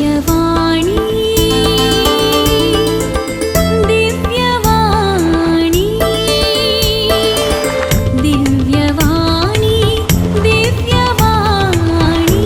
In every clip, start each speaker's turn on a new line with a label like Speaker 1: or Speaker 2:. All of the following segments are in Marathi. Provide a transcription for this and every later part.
Speaker 1: दिव्यवाणी दिव्यवाणी दिव्यवाणी दिव्यवाणी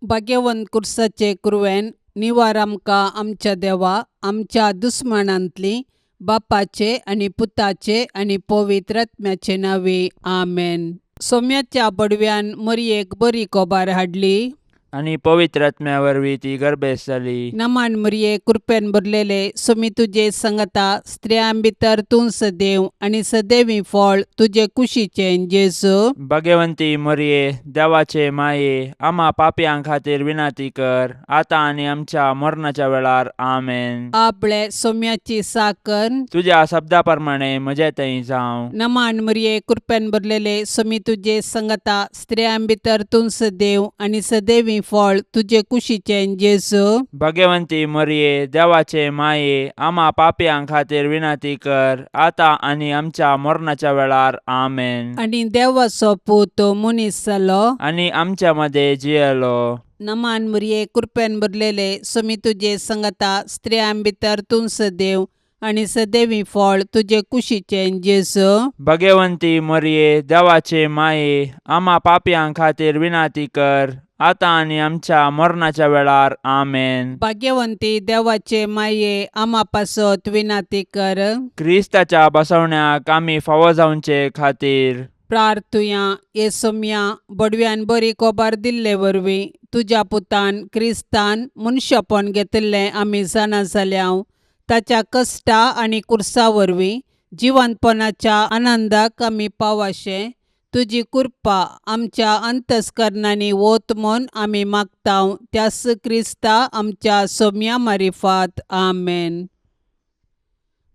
Speaker 2: भाग्यवंत कुर्साचे कुरवेन निवार आमकां आमच्या देवा आमच्या दुस्मनांतली बापाचे आणि पुताचे आणि पवित्र आत्म्याचे नावे आमेन. सोम्याच्या बडव्यान मरियेक बरी कोबार हाडली
Speaker 3: आणि पवित्र आत्म्यावरवी ती गर्भेस जाली.
Speaker 2: नमान मरिये कृपेन भरलेले सोमी तुजे संगता स्त्रियां भितर तूं सदैव आणि सदैवी फळ तुझे कुशीचे जेजू.
Speaker 3: भाग्यवंती मरिये देवाचे माये आम्हा पापयां खातीर विनाती कर आता आणि आमच्या मरणाच्या वेळार आमेन.
Speaker 2: आपले सोम्याची साकन
Speaker 3: तुझ्या शब्दाप्रमाणे म्हजे थंय जावं.
Speaker 2: नमान मरिये कृपेन भरलेले सोमी तुजे संगता स्त्रियां भितर तूं सदैव आणि सदैवी फळ तुझे कुशीचे जेजू.
Speaker 3: भाग्यवंती मरिये देवाचे माये आम्हा पापयां खातीर विनाती कर आता आणि आमच्या मरणाच्या वेळार आमेन.
Speaker 2: आणि देवाचो पूत मुनीस जालो
Speaker 3: आणि आमच्या मध्ये जियेलो.
Speaker 2: नमान मरिये कृपेन भरलेले सोमी तुजे संगता स्त्रियां भितर तूं सदैव आणि सदैवी फळ तुझे कुशीचे जेजू.
Speaker 3: भाग्यवंती मरिये देवाचे माये आम्हा पापयां खातीर विनाती कर आता आणि आमच्या मरणाच्या वेळार आमेन.
Speaker 2: भाग्यवंती देवाचे माये आम्हा पासत विनाती कर.
Speaker 3: क्रिस्ताच्या बसवण्याक आम्ही फावो जावचे खातीर
Speaker 2: प्रार्थुया ये सोम्या बडव्यान बरी कोबार दिल्ले वरवीं तुझ्या पुतान क्रिस्तान मनशापण घेतले आमी जाणा जाल्याव ताच्या कश्टा आनी कुर्सा वरवीं जिवंतपणाच्या आनंदाक आमी पावाशे तुजी कृपा आमच्या अंतस्करणांनी वोत म्हूण आमी मागताव त्यास क्रिस्ता आमच्या सोम्या मारिफात आमेन.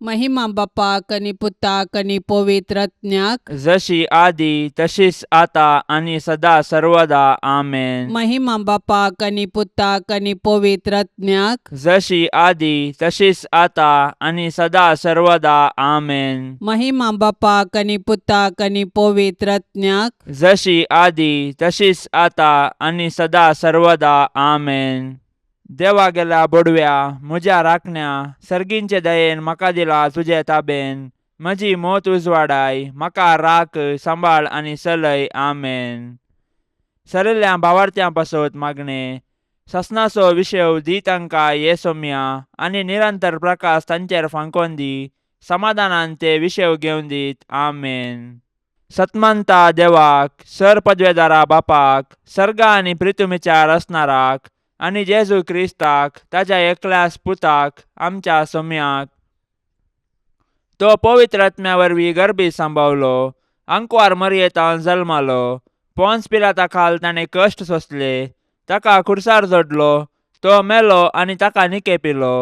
Speaker 2: महिमा बापाक आनी पुताक आनी पवित्र आत्म्याक
Speaker 3: जशी आदी तशीच आता आणि सदा सर्वदा आमेन.
Speaker 2: महिमा बापाक आनी पुताक आनी पवित्र आत्म्याक
Speaker 3: जशी आदी तशीच आता आणि सदा सर्वदा आमेन.
Speaker 2: महिमा बापाक आनी पुताक आनी पवित्र आत्म्याक
Speaker 3: जशी आदी तशीच आता आणि सदा सर्वदा आमेन. देवा गेला बडव्या म्हज्या राखण्या सर्गींचे दयेन म्हाका दिला तुजे ताबेन म्हजी मोत उजवाडाय म्हाका राख सांबाळ आनी चलय आमेन. सरिल्ल्या भावार्थ्यां पासत मागणे ससनाचो विशय दी तांकां ये सोम्या आनी निरंतर प्रकाश तांचेर फांकोन दी समाधानान ते विशय घेवन दीत आमेन. सतमंता देवाक सर पदवेदारा बापाक सर्गा आनी पृथ्वीच्यार असणाराक आनी जेजू क्रिस्ताक ताच्या एकल्याच पुताक आमच्या सोम्याक तो पवित्र आत्म्या वरवीं गर्भी सांबावलो अंकुवार मरयेतावन जल्मालो पोंस पिलाता खाल ताणें कश्ट सोंसले ताका खुर्सार जोडलो तो मेलो आनी ताका निकेपिलो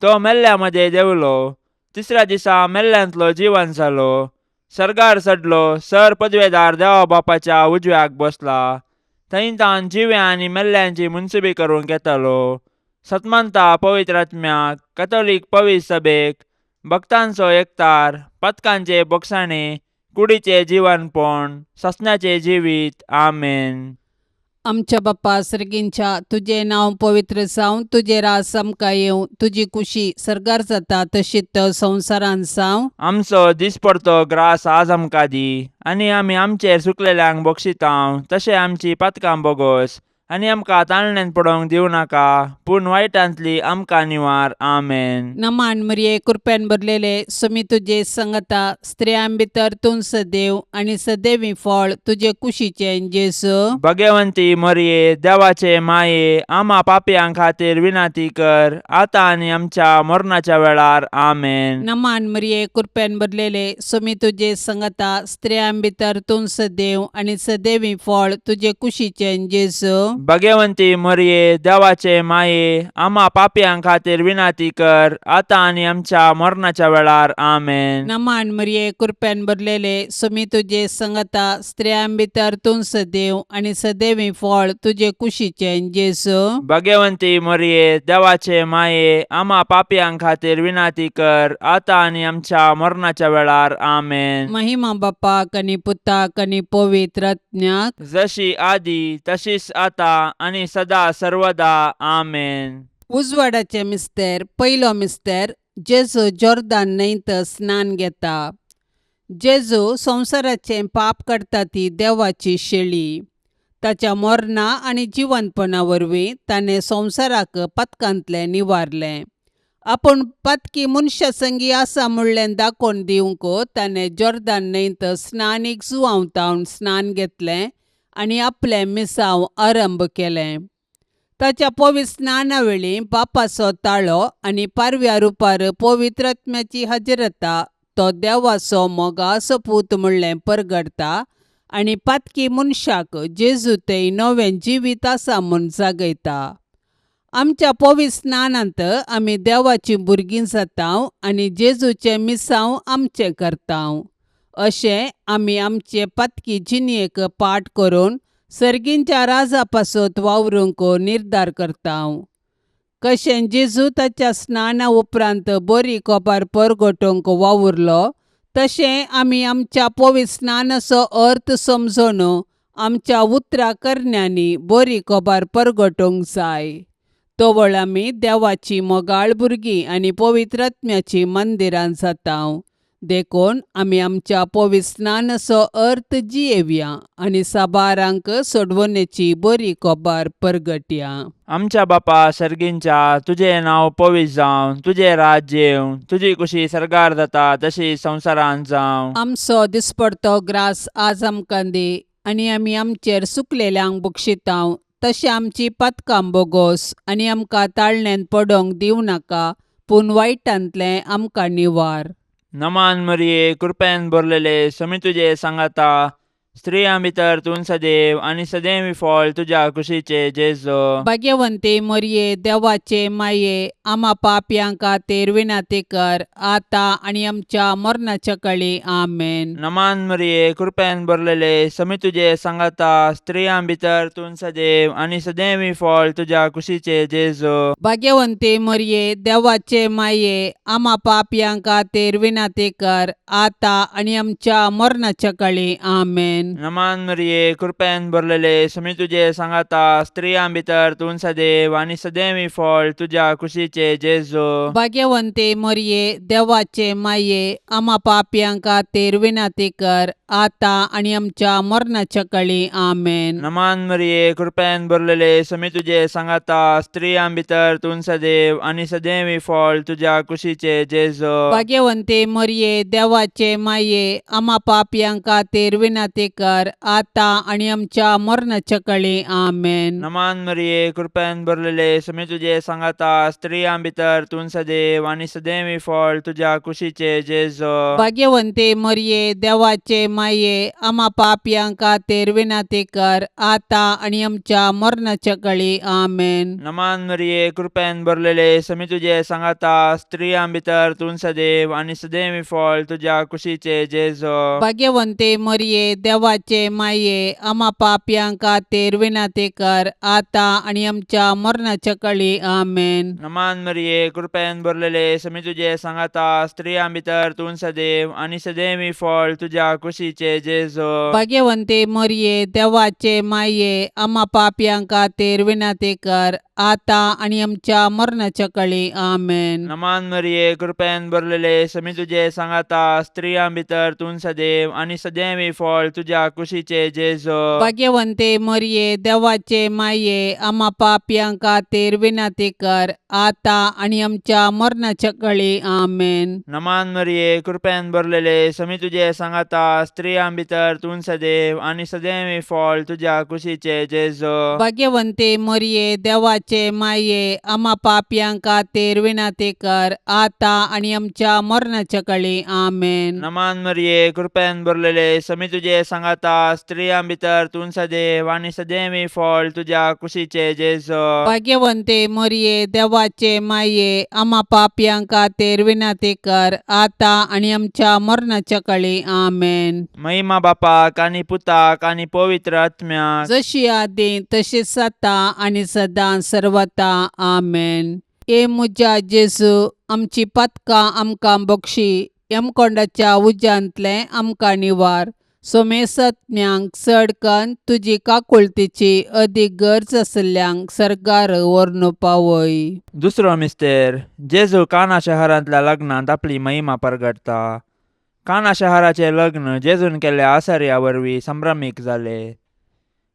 Speaker 3: तो मेल्ल्या मध्ये देवलो तिसऱ्या दिसा मेल्ल्यांतलो जिवन जालो सर्गार चडलो सर पदवेदार देवा बापाच्या उजव्याक बसला थंय तान जिव्या आनी मेल्ल्यांची मुनसुबी करूंक येतालो. सतमंता पवित्र आत्म्याक कॅथोलीक पवित्र सभेक भक्तांचो एकतार पथकांचे बोगसाणे कुडीचे जीवनपण ससण्याचे जिवीत आमेन.
Speaker 2: आमच्या बाप्पा सर्गींच्या तुझे नाव पवित्र जावं तुझे रास आमकां येवं तुजी कुशी सर्गार जाता तशीच संवसारान जावं.
Speaker 3: आमचो दिसपडतो ग्रास आज आमकां दी आनी आमी आमचेर सुकलेल्यांक बक्षितांव तशें आमची पातकां बोगोस आनी आमकां ताळणेन पडोवंक दिवं नाका पूण वायटांतली आमकां निवार आमेन.
Speaker 2: नमान मरिये कृपेन भरलेले सोमी तुजे संगता स्त्रियां भितर तूं सदैव आनी सदैवी फळ तुजे कुशीचे जेजू.
Speaker 3: भाग्यवंती मरिये देवाचे माये आम्हा पापयां खातीर विनाती कर आता आनी आमच्या मरणाच्या वेळार आमेन.
Speaker 2: नमान मरिये कृपेन भरलेले सोमी तुजे संगता स्त्रियां भितर तूं सदैव आनी सदैवी फळ तुजे कुशीचे जेजू.
Speaker 3: भाग्यवंती मरिये देवाचे माये आम्हा पापयां खातीर विनाती कर आता आणि आमच्या मरणाच्या वेळार आमेन.
Speaker 2: नमान मरिये कृपेन भरलेले सोमी तुजे संगता स्त्रियां भितर तूं सदैव आनी सदैवी फळ तुजे कुशीचे जेजू.
Speaker 3: भाग्यवंती मरिये देवाचे माये आम्हा पापयां खातीर विनाती कर आता आणि आमच्या मरणाच्या वेळार आमेन.
Speaker 2: महिमा बापाक आनी पुताक आनी पवित्र आत्म्याक
Speaker 3: जशी आदी तशीच आता आनी सदा सर्वदा आमेन.
Speaker 2: उजवाडाचे मिस्तेर पयलो मिस्तेर जेजू जॉर्दान न्हंयत स्नान घेता. जेजू संवसाराचें पाप काडटा ती देवाची शेळी. ताच्या मरणा आनी जिवंतपणा वरवीं ताणें संवसाराक पातकांतलें निवारलें. आपूण पातकी मनशा संगी आसा म्हणलें दाखोवन दिवंक ताणें जॉर्दान न्हंयत स्नानीक जुवांवतावन स्नान घेतलें आनी आपलें मिसांव आरंभ केलें. ताच्या पवित्र स्नाना वेळी पापाचो ताळो आनी पारव्या रुपार पवित्र आत्म्याची हजरता तो देवाचो मोगाचो पूत म्हणलें परगडता आनी पातकी मनशाक जेजू तें नवें जिवीत आसा म्हूण जागयता. आमच्या पवित्र स्नानांत आमी देवाची भुरगीं जाताव आनी जेजूचें मिसांव आमचें करताव. अशें आमी आमचे पातकी जिणयेक पाट करून सर्गींच्या राजा पासत वावरूंक निर्धार करताव. कशें जेजू ताच्या स्नाना उपरांत बरी कोबार परगटोवंक वावुरलो तशें आमी आमच्या पवित्र स्नानाचो अर्थ समजून आमच्या उतरां करण्यांनी बरी कोबार परगटोवंक जाय. तोवळ आमी देवाची मोगाळ भुरगीं आनी पवित्र आत्म्याची मंदिरां जाताव. देखून आमी आमच्या पवित्र स्नानाचो अर्थ जियेवया आनी साबारांक सोडवणेची बरी कोबार परगटया.
Speaker 3: आमच्या बापा सर्गींच्या तुजें नांव पवित्र जावं, तुजें राज्य येवं, तुजी कुशी सरगार जाता तशी संवसारांत जावं.
Speaker 2: आमचो दिसपडतो ग्रास आज आमकां दी आनी आमी आमचेर सुकलेल्यांक बक्षिताव तशें आमची पातकां बोगोस आनी आमकां ताळणेंत पडोवंक दिवं नाका पूण वायटांतलें आमकां निवार.
Speaker 3: नमान मरिये कृपेन भरलेले समी तुजे सांगाता स्त्रियां भितर तूं सदैव आनी सदैव फळ तुज्या कुशीचे जेजू.
Speaker 2: भाग्यवंते मरिये देवाचे माये आम्हा पापयांक खातीर विनाती कर आता आनी आमच्या मरणाच्या काळी आमेन.
Speaker 3: नमान मरिये कृपेन भरलेले समी तुजे सांगाता स्त्रियां भितर तूं सदैव आनी सदैव फळ तुज्या कुशीचे जेजू.
Speaker 2: भाग्यवंते मरिये देवाचे माये आम्हा पापयांक खातीर विनाती कर आता आनी आमच्या मरणाच्या काळी आमेन.
Speaker 3: नमान मरिये कृपेन भरलेले समी तुजे सांगाता स्त्रियां भितर तूं सदैव आनी सदैव फळ तुज्या कुशीचे जेजू.
Speaker 2: भाग्यवंते मरिये देवाचे माये आम्हा पापयांक खातीर विनाती कर आता आनी आमच्या मरणाच्या काळी आमेन.
Speaker 3: नमान मरिये कृपेन भरलेले समी तुजे सांगाता स्त्रियां भितर तूं सदैव आनी सदैव फळ तुज्या कुशीचे जेजू.
Speaker 2: भाग्यवंते मरिये देवाचे माये आम्हा पापयांक खातीर विनाती कर आता आनी आमच्या मरणाच्या काळी आमेन.
Speaker 3: नमान मरिये कृपेन भरलेले समी तुजे सांगाता स्त्रियां भितर तूं सदैव आनी सदैव फळ तुज्या कुशीचे जेजू.
Speaker 2: भाग्यवंते मरिये देवाचे माये आम्हा पापयांक खातीर विनाती कर आता आनी आमच्या मरणाच्या काळी आमेन.
Speaker 3: नमान मरिये कृपेन भरलेले समी तुजे सांगाता स्त्रियां भितर तूं सदैव आनी सदैव फळ तुज्या कुशीचे जेजू.
Speaker 2: भाग्यवंते मरिये देवाचे माये आम्हा पापयांक खातीर विनाती कर आता आनी आमच्या मरणाच्या काळी आमेन.
Speaker 3: नमान मरिये कृपेन भरलेले समी तुजे सांगाता स्त्रियां भितर तूं सदैव आनी सदैव फळ तुज्या कुशीचे जेजू.
Speaker 2: भाग्यवंते मरिये देवाचे माये आम्हा पापयांक खातीर विनाती कर आता आनी आमच्या मरणाच्या काळी आमेन.
Speaker 3: नमान मरिये कृपेन भरलेले समी तुजे सांगाता स्त्रियां भितर तूं सदैव आनी सदैव फळ तुज्या कुशीचे जेजू.
Speaker 2: भाग्यवंते मरिये देवाचे माये आम्हा पापयांक खातीर विनाती कर आता आनी आमच्या मरणाच्या काळी आमेन.
Speaker 3: नमान मरिये कृपेन भरलेले समी तुजे सांगाता स्त्रियां भितर तूं सदैव आनी सदैव फळ तुज्या कुशीचे जेजू.
Speaker 2: भाग्यवंते मरिये देवाचे माये आम्हा पापयांक खातीर विनाती कर आता आनी आमच्या मरणाच्या काळी आमेन.
Speaker 3: नमान मरिये कृपेन भरलेले समी तुजे सांगाता स्त्रियां भितर तूं सदैव आनी सदैव फळ तुज्या कुशीचे जेजू.
Speaker 2: भाग्यवंते मरिये देवाचे माये आम्हा पापयांक खातीर विनाती कर आता आनी आमच्या मरणाच्या काळी आमेन.
Speaker 3: महिमा बापाक आनी पुताक आनी पवित्र आत्म्याक
Speaker 2: जशी आदी तशीच आता आनी सदां सर्वता आमेन. ए मुजा जेजू आमची पातकां आमकां बक्षी यमकोंडाच्या उज्यांतलें आमकां निवार सोमेसत्म्यांक चड कन्न तुजी काकुळतीची अदीक गरज आसल्ल्यांक सरकार व्हरून पावय.
Speaker 3: दुसरो मिस्तेर जेजू काना शहरांतल्या लग्नांत आपली महिमा परगटता. काना शहराचे लग्न जेजून केल्ल्या आसर्या वरवीं संभ्रमीक जाले.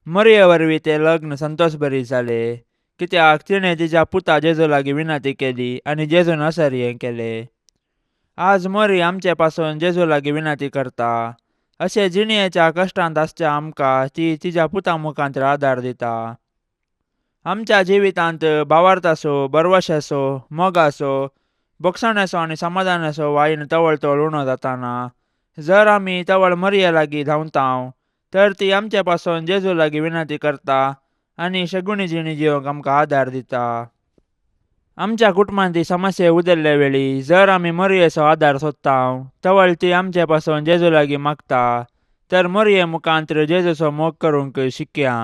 Speaker 3: मरये वरवीं ते लग्न संतोषभरीत जाले, कित्याक तिणें तिच्या पुता जेजू लागीं विनंती केली आनी जेजून आसर्यें केले. आज मरी आमचे पासून जेजू लागीं विनंती करता. अशे जिणयेच्या कश्टांत आसच्या आमकां ती तिच्या पुता मुखांतर आदार दिता. आमच्या जिवितांत भावार्थ आसूं, बरवश आसूं, मोग आसूं, भोगसण आसूं आनी समाधान आसूं वाईन तवळ तवळ उणो जाताना जर आमी तवळ मरये लागीं धांवताव तर ती आमचे पासून जेजू लागीं विनंती करता आनी शगुणी जिणी जिवंक आमकां आदार दिता. आमच्या कुटुंबांत ती समस्या उदेल्ले वेळी जर आमी मरयेचो आदार सोदताव तवळ ती आमचे पासून जेजू लागीं मागता तर मरये मुखांतर जेजूचो मोग करूंक शिकया.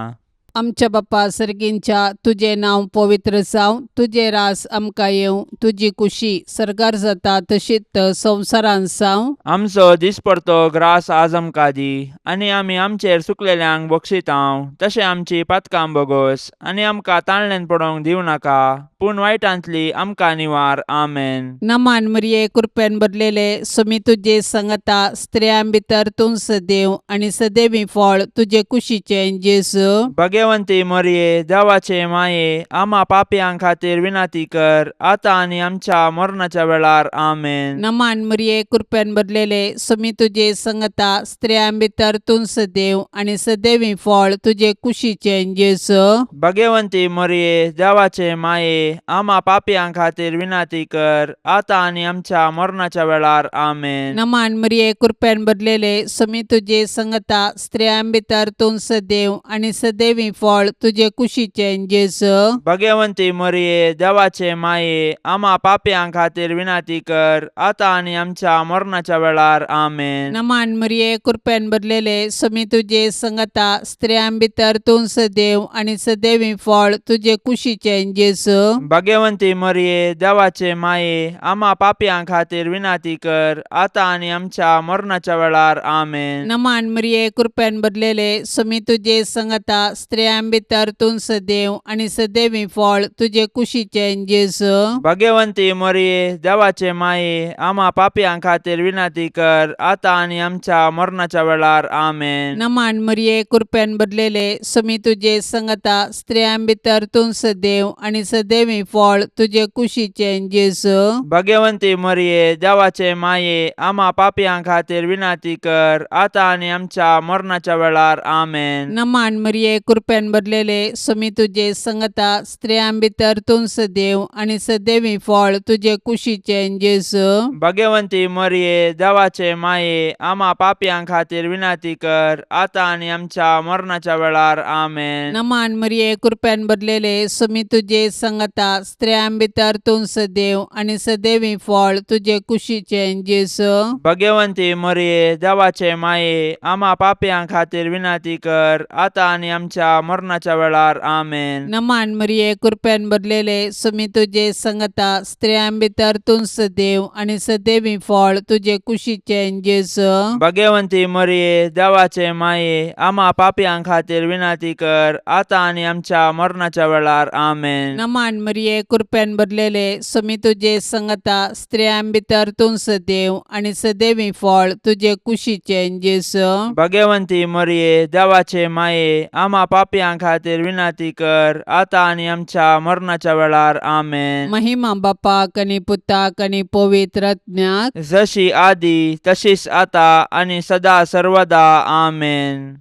Speaker 2: आमच्या बापा सर्गींच्या तुझे नांव पवित्र जावं, तुझे रास आमकां येवं, तुजी कुशी सरकार जाता तशीच संवसारांत जावं.
Speaker 3: आमचो दिसपडतो ग्रास आज आमकां दी आनी आमी आमचेर चुकलेल्यांक बक्षिताव तशें आमची पातकां बोगोस आनी आमकां ताळणेन पडोवंक दिवं नाका पूण वायटांतली आमकां निवार. आमेन.
Speaker 2: नमान मरिये कृपेन भरलेले समी तुजे संगता स्त्रियां भितर तूं सदैव आनी सदैवी फळ तुजे कुशीचे जेजू.
Speaker 3: भगवंती मरये देवाचे माये आमा पापयां खातीर विनंती कर आतां आनी आमच्या मरणाच्या वेळार. आमेन.
Speaker 2: नमान मरिये कृपेन भरलेले समी तुजे संगता स्त्रियां भितर तूं सदैव आनी सदैवी फळ तुजे कुशीचे जेजू.
Speaker 3: भगवंती मरये देवाचे माये आमा पापयां खातीर विनंती कर आतां आनी आमच्या मरणाच्या वेळार. आमेन.
Speaker 2: नमान मरिये कृपेन भरलेले समी तुजे संगता स्त्रियां भितर तूं सदैव आनी सदैवी फळ तुजे कुशीचे जेजू.
Speaker 3: भगवंती मरये देवाचे माये आमा पापयां खातीर विनंती कर आतां आनी आमच्या मरणाच्या वेळार. आमेन.
Speaker 2: नमान मरिये कृपेन भरलेले समी तुजे संगता स्त्रियां भितर तूं सदैव आनी सदैवी फळ तुजे कुशीचे जेजू.
Speaker 3: भगवंती मरये देवाचे माये आमा पापयां खातीर विनंती कर आतां आनी आमच्या मरणाच्या वेळार. आमेन.
Speaker 2: नमान मरिये कृपेन भरलेले समी तुजे संगता स्त्रियां भितर तूं सदैव आनी सदैवी फळ तुजे कुशीचे जेजू.
Speaker 3: भगवंती मरये देवाचे माये आमा पापयां खातीर विनंती कर आतां आनी आमच्या मरणाच्या वेळार. आमेन.
Speaker 2: नमान मरिये कृपेन भरलेले समी तुजे संगता स्त्रियां भितर तूं सदैव आनी सदैवी फळ तुजे कुशीचे जेजू.
Speaker 3: भगवंती मरये देवाचे माये आमा पापयां खातीर विनंती कर आतां आनी आमच्या मरणाच्या वेळार. आमेन.
Speaker 2: नमान मरिये कृपेन भरलेले समी तुजे संगता स्त्रियां भितर तूं सदैव आनी सदैवी फळ तुजे कुशीचे जेजू.
Speaker 3: भगवंती मरये देवाचे माये आमा पापयां खातीर विनंती कर आतां आनी आमच्या मरणाच्या वेळार. आमेन.
Speaker 2: नमान मरिये कृपेन भरलेले समी तुजे संगता स्त्रियां भितर तूं सदैव आनी सदैवी फळ तुजे कुशीचे जेजू.
Speaker 3: भगवंती मरये देवाचे माये आमा पापयां खातीर विनंती कर आतां आनी आमच्या मरणाच्या वेळार. आमेन.
Speaker 2: नमान मरिये कृपेन भरलेले समी तुजे संगता स्त्रियां भितर तूं सदैव आनी सदैवी फळ तुजे कुशीचे जेजू.
Speaker 3: भगवंती मरये देवाचे माये आमा पापयां खातीर विनंती कर आतां आनी आमच्या मरणाच्या वेळार. आमेन.
Speaker 2: नमान मरिये कृपेन भरलेले समी तुजे संगता स्त्रियां भितर तूं सदैव आनी सदैवी फळ तुजे कुशीचे जेजू.
Speaker 3: भगवंती मरये देवाचे माये आमा पापयां खातीर विनंती कर आतां आनी आमच्या मरणाच्या वेळार. आमेन.
Speaker 2: महिमा बापाक आनी पुताक आनी पवित्र आत्म्याक
Speaker 3: जशी आदी तशीच आतां आनी सदा सर्वदा. आमेन.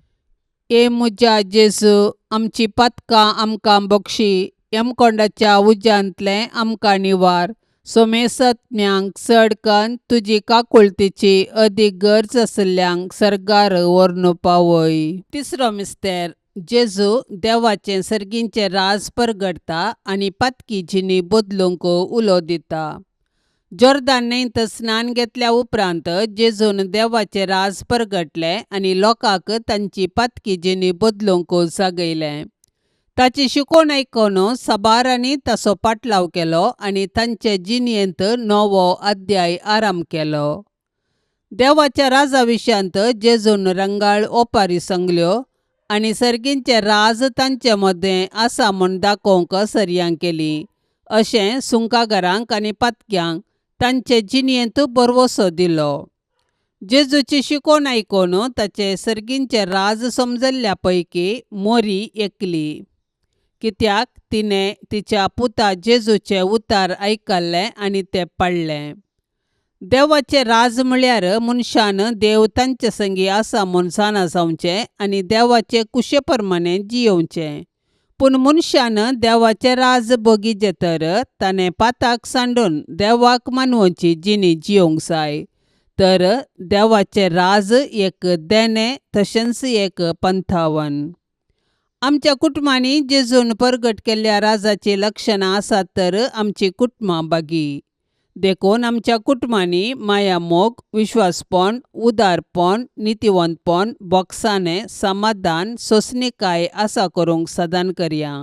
Speaker 2: ए मुजा जेजू आमची पातकां आमकां बक्षी यमकोंडाच्या उज्यांतले आमकां निवार. सोमेसत्म्यांक चड कन्न तुजी काकुळतीची अदीक गरज आसल्ल्यांक सरकार व्हरून पावय. तिसरो मिस्तेर जेजू देवाचे सर्गींचे राज परगटता आनी पातकी जिणी बदलूंक उलो दिता. जोर्दान न्हंयत स्नान घेतल्या उपरांत जेजून देवाचे राज परगटले आनी लोकांक तांची पातकी जिणी बदलूंक सांगयलें. ताची शिकवण आयकून साबारांनी ताचो पाटलाव केलो आनी तांचे जिणयेंत नवो अध्याय आराम केलो. देवाच्या राजा विशांत जेजून रंगाळ ओपारी सांगल्यो आनी सर्गींचे राज तांचे मदें आसा म्हूण दाखोवंक सरयांक केली. अशें सुंकागारांक आनी पातक्यांक तांचे जिणयेंत बरवसो दिलो. जेजूची शिकोवन आयकून ताचे सर्गींचे राज समजल्ल्या पैकी मोरी एकली, कित्याक तिणें तिच्या पुता जेजूचे उतार आयकल्ले आनी ते पडले. देवाचे राज म्हळ्यार मनशान देव तांचे संगी आसा म्हूण जाणा जावचें आनी देवाचे कुशे प्रमाणे जियोवचें. पूण मनशान देवाचे राज बगीचे तर ताणें पाताक सांडून देवाक मानवची जिणी जियोंक जाय. तर देवाचे राज एक देणे तशेंच एक पंथावन. आमच्या कुटुंबांनी जेजून प्रगट केल्ल्या राजाची लक्षणां आसात तर आमची कुटुंबां बागी. देखून आमच्या कुटुंबांनी माया मोग, विश्वासपण, उदारपण, नितिवंतपण, बोगसाणें, समाधान, सोंसणीकाय आसा करूंक सदान करया.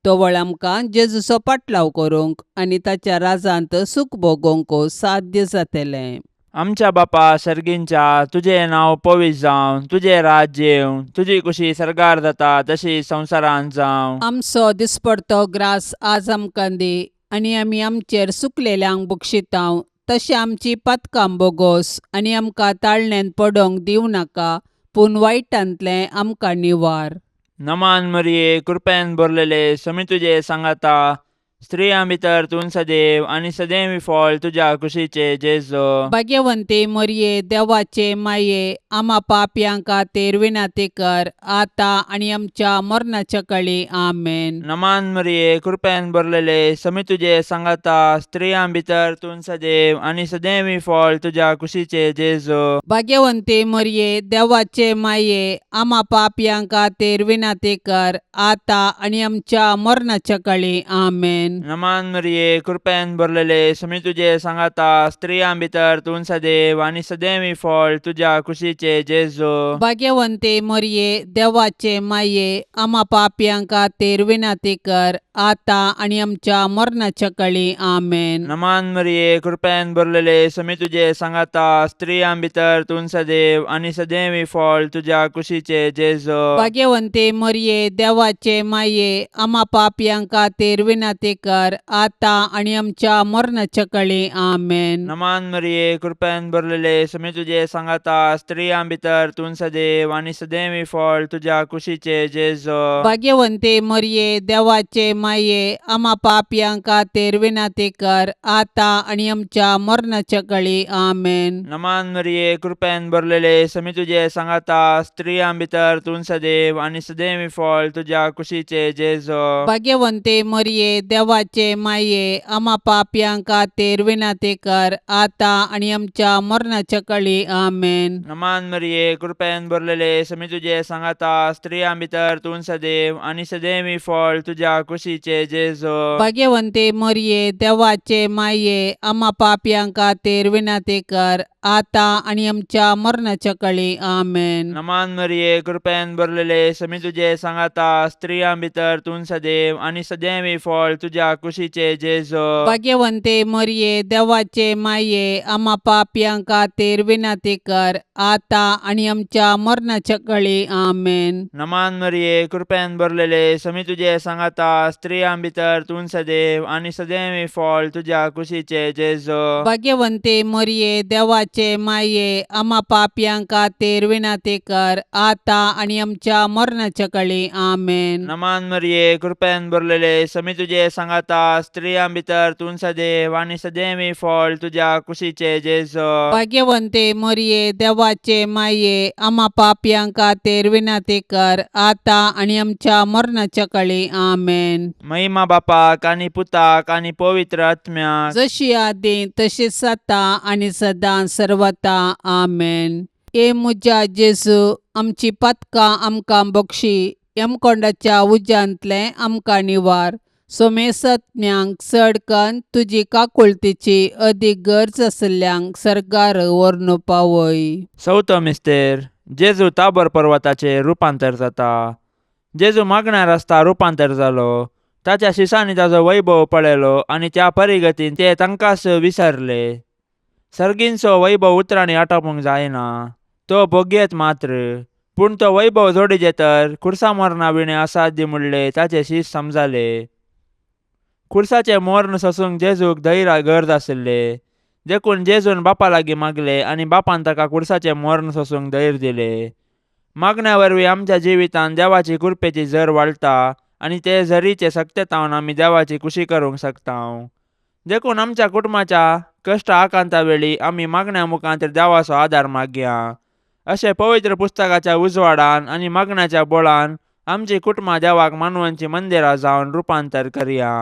Speaker 2: तोवळ आमकां जेजूचो पाटलाव करूंक आनी ताच्या राजांत सूख भोगोवंक साध्य जातलें.
Speaker 3: आमच्या बापा सर्गींच्या, तुझें नांव पवित्र जावं, तुझें राज्य येवं, तुजी कुशी सरकार जाता तशी संवसारांत जावं.
Speaker 2: आमचो दिसपडतो ग्रास आज आमकां दी आनी आमी आमचेर सुकलेल्यांक बक्षितांव, तशें आमची पातकां बोगोस आनी आमकां ताळण्यांत पडोवंक दिवं नाका, पूण वायटांतलें आमकां निवार.
Speaker 3: नमान मरिये, कृपेन भरलेले, समी तुजे सांगाता, स्त्रियां भितर तूं सदैव आनी सदैवी फळ तुज्या कुशीचे जेजो.
Speaker 2: भाग्यवंते मरिये, देवाचे माये, आमा पापयांक खातीर विनाती कर, आतां आनी आमच्या मरणाच्या काळी आमेन.
Speaker 3: नमान मरिये, कृपेन भरलेले, समी तुजे सांगाता, स्त्रियां भितर तूं सदैव आनी सदैवी फळ तुज्या कुशीचे जेजो.
Speaker 2: भाग्यवंते मरिये, देवाचे माये, आमा पापयांक खातीर विनाती कर, आतां आनी आमच्या मरणाच्या काळी आमेन.
Speaker 3: नमान मरिये, कृपेन भरलेले, समी तुजे सांगाता, स्त्रियां भितर तूं सदैव आनी सदैवी फळ तुज्या कुशीचे जेजो.
Speaker 2: भाग्यवंते मरिये, देवाचे माये, आमा पापयांक खातीर विनाती कर, आतां आनी आमच्या मरणाच्या काळी आमेन.
Speaker 3: नमान मरिये, कृपेन भरलेले, समी तुजे सांगाता, स्त्रियां भितर तूं सदैव आनी सदैवी फळ तुज्या कुशीचे जेजो.
Speaker 2: भाग्यवंते मरिये, देवाचे माये, आमा पापयांक खातीर विनाती कर, आतां आनी आमच्या मरणाच्या काळी आमेन.
Speaker 3: नमान मरिये, कृपेन भरलेले, समी तुजे सांगाता, स्त्रियां भितर तूं सदैव आनी सदैवी फळ तुज्या कुशीचे जेजो.
Speaker 2: भाग्यवंते मरिये, देवाचे माये, आमा पापयांक खातीर विनाती कर, आतां आनी आमच्या मरणाच्या काळी आमेन.
Speaker 3: नमान मरिये, कृपेन भरलेले, समी तुजे सांगाता, स्त्रियां भितर तूं सदैव आनी सदैवी फळ तुज्या कुशीचे जेजो.
Speaker 2: भाग्यवंते मरिये, देवाचे माये, आमा पापयांक खातीर विनाती कर, आतां आनी आमच्या मरणाच्या काळी आमेन.
Speaker 3: नमान मरिये, कृपेन भरलेले, समी तुजे सांगाता, स्त्रियां भितर तूं सदैव आनी सदैवी फळ तुज्या कुशीचे जेजो.
Speaker 2: भाग्यवंते मरिये, देवाचे माये, आमा पापयांक खातीर विनाती कर, आतां आनी आमच्या मरणाच्या काळी आमेन.
Speaker 3: नमान मरिये, कृपेन भरलेले, समी तुजे सांगाता, स्त्रियां भितर तूं सदैव आनी सदैवी फळ तुज्या कुशीचे जेजो.
Speaker 2: भाग्यवंते मरिये, देवाचे माये, आमा पापयांक खातीर विनाती कर, आतां आनी आमच्या मरणाच्या काळी आमेन.
Speaker 3: नमान मरिये, कृपेन भरलेले, समी तुजे सांगाता, स्त्रियां भितर तूं सदैव आनी सदैवी फळ तुज्या कुशीचे जेजो.
Speaker 2: भाग्यवंते मरिये, देवाचे माये, आमा पापयांक खातीर विनाती कर, आतां आनी आमच्या मरणाच्या काळी आमेन.
Speaker 3: नमान मरिये, कृपेन भरलेले, समी तुजे सांगाता, स्त्रियां भितर तूं सदैव आनी सदैवी फळ तुज्या कुशीचे जेजो.
Speaker 2: भाग्यवंते मरिये, देवाचे माये, आमा पापयांक खातीर विनाती कर, आतां आनी आमच्या मरणाच्या काळी आमेन.
Speaker 3: महिमा बापाक आनी पुताक आनी पवित्र आत्म्याक,
Speaker 2: जशी आदी तशीच आता आनी सदां सर्वता आमेन. ए मुजा जेजू, आमची पातकां आमकां बक्षी, यमकोंडाच्या उज्यांतलें आमकां निवार. सोमेसत्म्यांक चडकन तुजी काकुळतीची अदीक गरज आसल्यांक सरकार व्हरून पावय.
Speaker 3: चवथो मिस्तेर, जेजू ताबोर पर्वताचेर रुपांतर जाता. जेजू मागण्यार आसता रुपांतर जालो. ताच्या शिसांनी ताचो वैभव पळयलो आनी त्या परिगतीन ते तांकांच विसरले. सर्गींचो वैभव उतराणी आटोवंक जायना. तो भोगयेत मात्र, पूण तो वैभव जोडिजे तर खुर्सा मोरना विणे असाध्य म्हणले ताचे शीश समजाले. खुर्साचे मोर्न सोसूंक जेजूक धैर्य गरज आशिल्ले. देखून जेजून बापा लागीं मागले आनी बापान ताका खुर्साचे मोर्न सोसूंक धैर्य दिले. मागण्या वरवीं आमच्या जिवितांत देवाची कृपेची झर वाडटा आनी ते झरीचे सत्यतावन आमी देवाची खुशी करूंक शकता. देखून आमच्या कुटुंबाच्या कश्ट आकांता वेळी आमी मागण्या मुखांत देवाचो आदार मागया. अशें पवित्र पुस्तकाच्या उजवाडान आनी मागण्याच्या बोळान आमची कुटुंबां देवाक मानवांची मंदिरां जावन रुपांतर करया.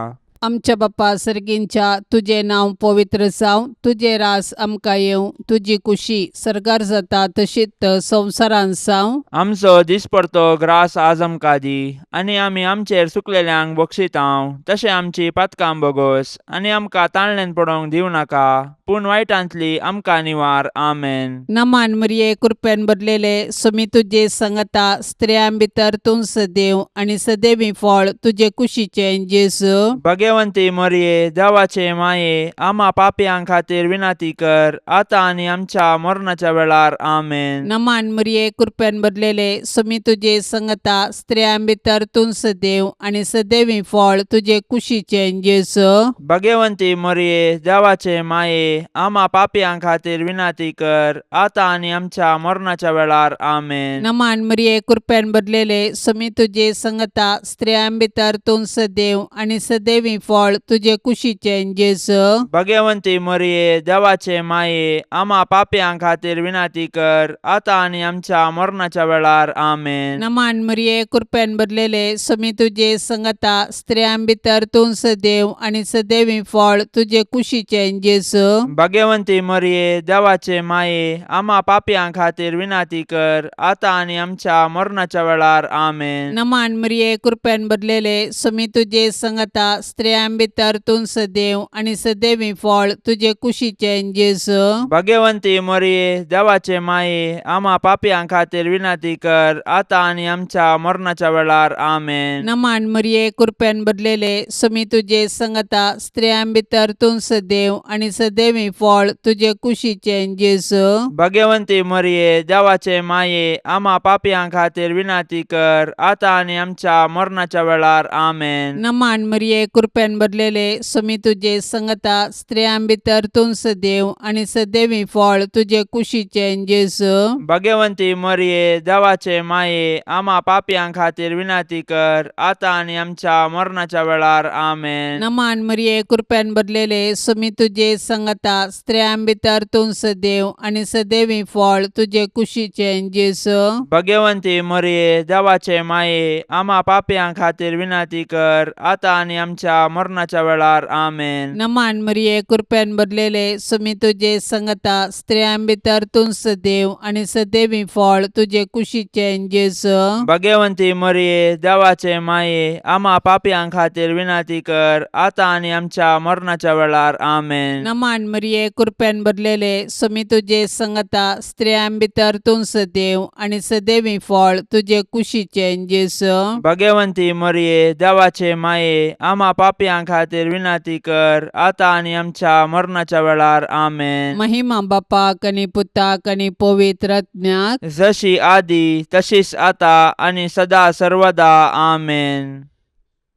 Speaker 2: आमच्या बाप्पा सर्गींच्या तुझे नाव पवित्र जावं, तुझे रास आमकां येवं, तुजी खुशी सरकार जाता तशीच संवसारांत जावं.
Speaker 3: आमचो दिसपडतो ग्रास आज आमकां दी, आनी आमी आमचेर चुकलेल्यांक बक्षितांव. तशें आमची पातकां बोगोस आनी आमकां ताळणेन पडोवंक दिवं नाका, पूण वायटांतली आमकां निवार. आमेन.
Speaker 2: नमान मरिये कृपेन भरलेले सुमी तुजे संगता स्त्रियां भितर तूं सदैव आनी सदैवी फळ तुजे कुशीचें जेजू.
Speaker 3: भगवंती मरिये देवाचे माये, आम्हा पापयां खातीर विनाती कर, आता आनी आमच्या मरणाच्या वेळार. आमेन.
Speaker 2: नमान मरिये कृपेन भरलेले सुमी तुजे संगता स्त्रियां भितर तूं सदैव आनी सदैवी फळ तुजे कुशीचें जेजू.
Speaker 3: भगवंती मरिये देवाचे माये, आम्हा पापयां खातीर विनाती कर, आता आनी आमच्या मरणाच्या वेळार. आमेन.
Speaker 2: नमान मरिये कृपेन भरलेले सुमी तुजे संगता स्त्रियां भितर तूं सदैव आनी सदैवी फळ तुजे कुशीचें जेजू.
Speaker 3: भगवंती मरिये देवाचे माये, आम्हा पापयां खातीर विनाती कर, आता आनी आमच्या मरणाच्या वेळार. आमेन.
Speaker 2: नमान मरिये कृपेन भरलेले सुमी तुजे संगता स्त्रियां भितर तूं सदैव आनी सदैवी फळ तुजे कुशीचें जेजू.
Speaker 3: भगवंती मरिये देवाचे माये, आम्हा पापयां खातीर विनाती कर, आता आनी आमच्या मरणाच्या वेळार. आमेन.
Speaker 2: नमान मरिये कृपेन भरलेले सुमी तुजे संगता स्त्रियां भितर तूं सदैव आनी सदैवी फळ तुजे कुशीचें जेजू.
Speaker 3: भगवंती मरिये देवाचे माये, आम्हा पापयां खातीर विनाती कर, आता आनी आमच्या मरणाच्या वेळार. आमेन.
Speaker 2: नमान मरिये कृपेन भरलेले सुमी तुजे संगता स्त्रियां भितर तूं सदैव आनी सदैवी फळ तुजे कुशीचें जेजू.
Speaker 3: भगवंती मरिये देवाचे माये, आम्हा पापयां खातीर विनाती कर, आता आनी आमच्या मरणाच्या वेळार. आमेन.
Speaker 2: नमान मरिये कृपेन भरलेले सुमी तुजे संगता स्त्रियां भितर तूं सदैव आनी सदैवी फळ तुजे कुशीचें जेजू.
Speaker 3: भगवंती मरिये देवाचे माये, आम्हा पापयां खातीर विनाती कर, आता आनी आमच्या मरणाच्या वेळार. आमेन.
Speaker 2: नमान मरिये कृपेन भरलेले सुमी तुजे संगता स्त्रियां भितर तूं सदैव आनी सदैवी फळ तुजे कुशीचें जेजू.
Speaker 3: भगवंती मरिये देवाचे माये, आम्हा पापयां खातीर विनाती कर, आता आनी आमच्या मरणाच्या वेळार. आमेन.
Speaker 2: नमान मरिये कृपेन भरलेले सुमी तुजे संगता स्त्रियां भितर तूं सदैव आनी सदैवी फळ तुजे कुशीचें जेजू.
Speaker 3: भगवंती मरिये देवाचे माये, आम्हा पापयां खातीर विनाती कर, आता आनी आमच्या मरणाच्या वेळार. आमेन.
Speaker 2: नमान मरिये कृपेन भरलेले सुमी तुजे संगता स्त्रियां भितर तूं सदैव आनी सदैवी फळ तुजे कुशीचें जेजू.
Speaker 3: भगवंती मरिये देवाचे माये, आम्हा पापयां खातीर विनाती कर, आता आनी आमच्या मरणाच्या वेळार. आमेन.
Speaker 2: महिमा बापाक आनी पुताक आनी पवित्र आत्म्याक,
Speaker 3: जशी आदी तशीच आता आनी सदा सर्वदा. आमेन.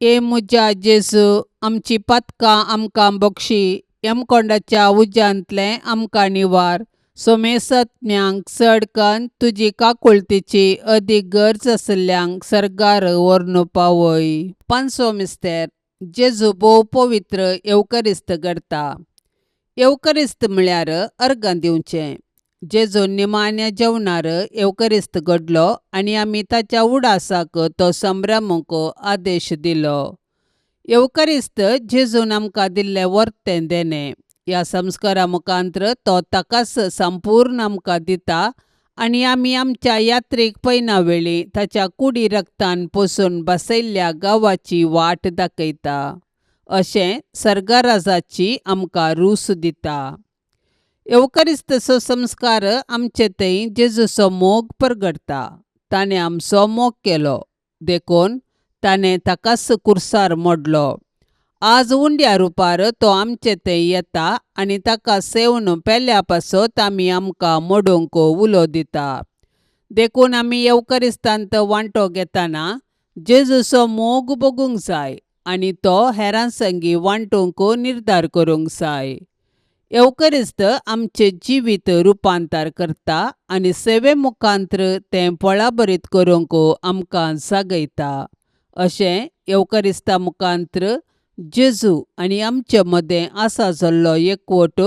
Speaker 2: ए मुजा जेजू, आमची पातकां आमकां बक्षी, यमकोंडाच्या उज्यांतले आमकां निवार. सोमेसत्म्यांक चडकन तुजी काकुळतीची अदीक गरज आशिल्ल्यांक सरकार व्हरून पावय. पांचवो मिस्तेर, जेजू भोव पवित्र येवकरिस्त करता. येवकरिस्त म्हळ्यार अर्गां दिवचें. जेजू निमाण्या जेवणार येवकरिस्त घडलो आनी आमी ताच्या उडासाक तो संभ्रमूंक आदेश दिलो. येवकरिस्त जेजून आमकां दिल्लें वर्तें देणें. ह्या संस्कारा मुखांत्र तो ताकाच संपूर्ण आमकां दिता आनी आमी आमच्या यात्रेक पैना वेळी ताच्या कुडी रक्तान पोसून बसयल्ल्या गांवाची वाट दाखयता. अशें सर्गराजाची आमकां रूस दिता. येवकरिस्तचो संस्कार आमचे थंय जेजूचो मोग परगडटा. ताणें आमचो मोग केलो देखून ताणें ताकाच कुर्सार मोडलो. आज उंड्या रुपार तो आमचे थंय येता आनी ताका सेवन पेल्या पासत आमी आमकां मोडूंक उलो दिता. देखून आमी येवकरिस्तांत वांटो घेतना जेजूचो मोग बगूंक जाय आनी तो हेरां संगी वांटूंक निर्धार करूंक जाय. येवकरिस्त आमचे जिवीत रुपांतर करता आनी सेवे मुखांत्र तें फळाबरीत करूंक आमकां जागयता. अशें येवकरिस्ता मुखांत्र जेजू आनी आमचे मदें आसा जाल्लो एकवट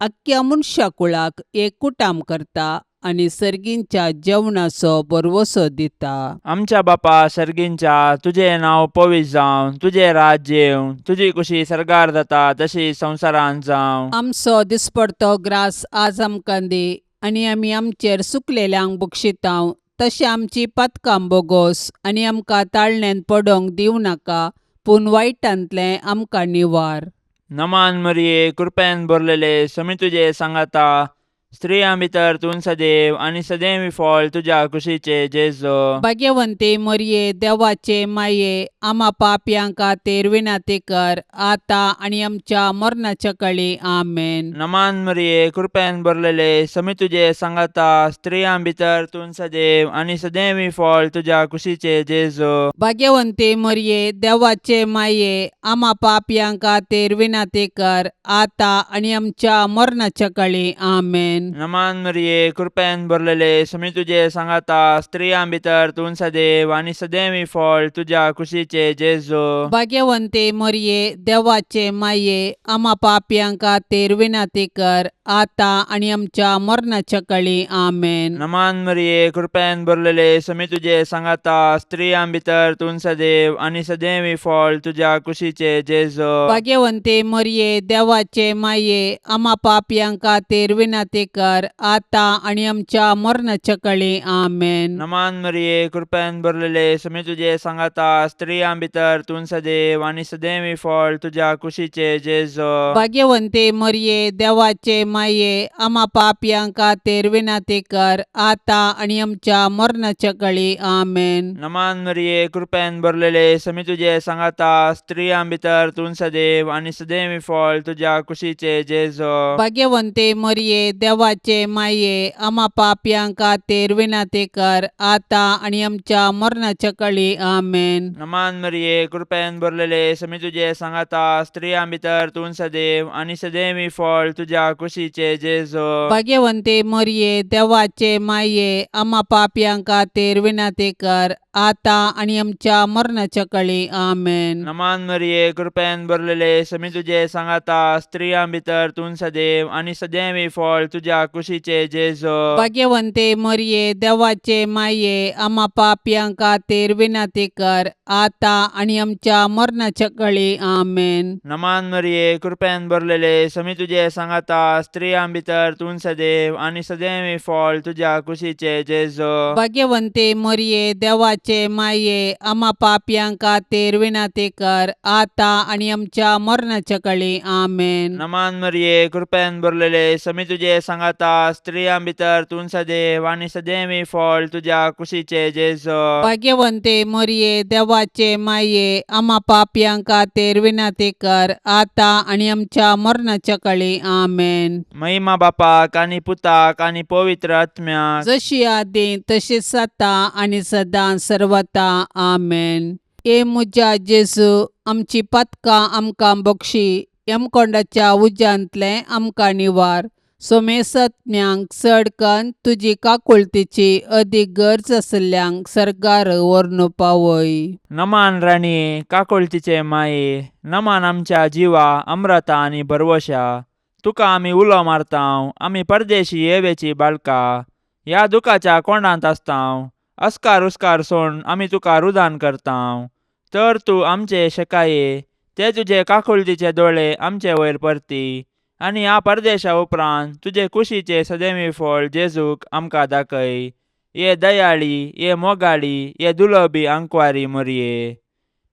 Speaker 2: आख्ख्या मनशा कुळाक एक कुटाम करता आनी सर्गींच्या जेवणाचो बरवसो दिता.
Speaker 3: आमच्या बापा सर्गींच्या, तुजें नांव पवित्र जावं, तुजें राज्य येवं, तुजी कुशी सरकार जाता तशी संवसारांत जावं.
Speaker 2: आमचो दिसपडतो ग्रास आज आमकां दी आनी आमी आमचेर सुकलेल्यांक बक्षितांव तशें आमची पातकां बोगोस आनी आमकां ताळण्यांत पडोंक दिवं नाका, पूण वायटांतलें आमकां निवार.
Speaker 3: नमान मरिये, कृपेन भरलेले, समी तुजे सांगाता, स्त्रियां भितर तूं सदैव आनी सदैवी फळ तुज्या कुशीचे जेजो.
Speaker 2: भाग्यवंते मरिये, देवाचे माये, आम्हा पापयांक खातीर विनाती कर, आतां आनी आमच्या मरणाच्या काळी. आमेन.
Speaker 3: नमान मरिये, कृपेन भरलेले, समी तुजे सांगाता, स्त्रियां भितर तूं सदैव आनी सदैवी फळ तुज्या कुशीचे जेजो.
Speaker 2: भाग्यवंते मरिये, देवाचे माये, आम्हा पापयांक खातीर विनाती कर, आतां आनी आमच्या मरणाच्या काळी. आमेन.
Speaker 3: नमान मरिये, कृपेन भरलेले, समी तुजे सांगाता, स्त्रियां भितर तूं सदैव आनी सदैवी फळ तुज्या कुशीचे जेजो.
Speaker 2: भाग्यवंते मरिये, देवाचे माये, आम्हा पापयांक खातीर विनाती कर, आतां आनी आमच्या मरणाच्या काळी. आमेन.
Speaker 3: नमान मरिये, कृपेन भरलेले, समी तुजे सांगाता, स्त्रियां भितर तूं सदैव आनी सदैवी फळ तुज्या कुशीचे जेजो.
Speaker 2: भाग्यवंते मरिये, देवाचे माये, आम्हा पापयांक खातीर विनाती कर, आतां आनी आमच्या मरणाच्या काळी. आमेन.
Speaker 3: नमान मरिये, कृपेन भरलेले, समी तुजे सांगाता, स्त्रियां भितर तूं सदैव आनी सदैवी फळ तुज्या कुशीचे जेजो.
Speaker 2: भाग्यवंते मरिये, देवाचे माये, आम्हा पापयांक खातीर विनाती कर, आतां आनी आमच्या मरणाच्या काळी. आमेन.
Speaker 3: नमान मरिये, कृपेन भरलेले, समी तुजे सांगाता, स्त्रियां भितर तूं सदैव आनी सदैवी फळ तुज्या कुशीचे जेजो.
Speaker 2: भाग्यवंते मरिये, देवाचे माये, आम्हा पापयांक खातीर विनाती कर, आतां आनी आमच्या मरणाच्या काळी. आमेन.
Speaker 3: नमान मरिये, कृपेन भरलेले, समी तुजे सांगाता, स्त्रियां भितर तूं सदैव आनी सदैवी फळ तुज्या कुशीचे जेजो.
Speaker 2: भाग्यवंते मरिये, देवाचे माये, आम्हा पापयांक खातीर विनाती कर, आतां आनी आमच्या मरणाच्या काळी. आमेन.
Speaker 3: नमान मरिये, कृपेन भरलेले, समी तुजे सांगाता, स्त्रियां भितर तूं सदैव आनी सदैवी फळ तुज्या कुशीचे जेजो.
Speaker 2: भाग्यवंते मरिये, देवाचे माये, आम्हा पापयांक खातीर विनाती कर, आतां आनी आमच्या मरणाच्या काळी. आमेन.
Speaker 3: नमान मरिये, कृपेन भरलेले, समी तुजे सांगाता, स्त्रियां भितर तूं सदैव आनी सदैवी फळ तुज्या कुशीचे जेजो.
Speaker 2: भाग्यवंते मरिये, देवाचे माये, आम्हा पापयांक खातीर विनाती कर, आतां आनी आमच्या मरणाच्या काळी. आमेन.
Speaker 3: नमान मरिये, कृपेन भरलेले, समी तुजे सांगाता, स्त्रियां भितर तूं सदैव आनी सदैवी फळ तुज्या कुशीचे जेजो.
Speaker 2: भाग्यवंते मरिये, देवाचे माये, आम्हा पापयांक खातीर विनाती कर, आतां आनी आमच्या मरणाच्या काळी. आमेन.
Speaker 3: महिमा बापाक आनी पुताक आनी पवित्र आत्म्याक,
Speaker 2: जशी आदी तशीच आता आनी सदां सर्वता. आमेन. ए मुजा जेजू, आमची पातकां आमकां बक्षी, यमकोंडाच्या उज्यांतले आमकां निवार. सोमेसत्म्यांक चडकन तुजी काकुळतीची अदीक गरज आसल्यांक सरकार व्हरून पावय.
Speaker 3: नमान राणी, काकुळतीचे माये, नमान आमच्या जिवा, अमृता आनी भरवशा, तुका आमी उलो मारतांव, आमी परदेशी येवेची बाळकां, ह्या दुखाच्या कोंडांत आसतांव, अस्कार उस्कार सोडून आमी तुका रुदान करतांव. तर तूं आमचे शेकाये, ते तुजे काकुळतीचे दोळे आमचे वयर परती, आनी ह्या परदेशा उपरांत तुजे कुशीचे सदैवी फळ जेजूक आमकां दाखय. ये दयाळी, ये मोगाळी, ये दुलोबी आंकवारी मरिये.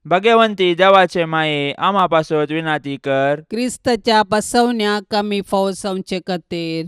Speaker 3: भाग्यवंती देवाचे माये, आम्हा पासत विनाती कर.
Speaker 2: क्रिस्ताच्या बसवण्याक आमी फावो जावचे खातीर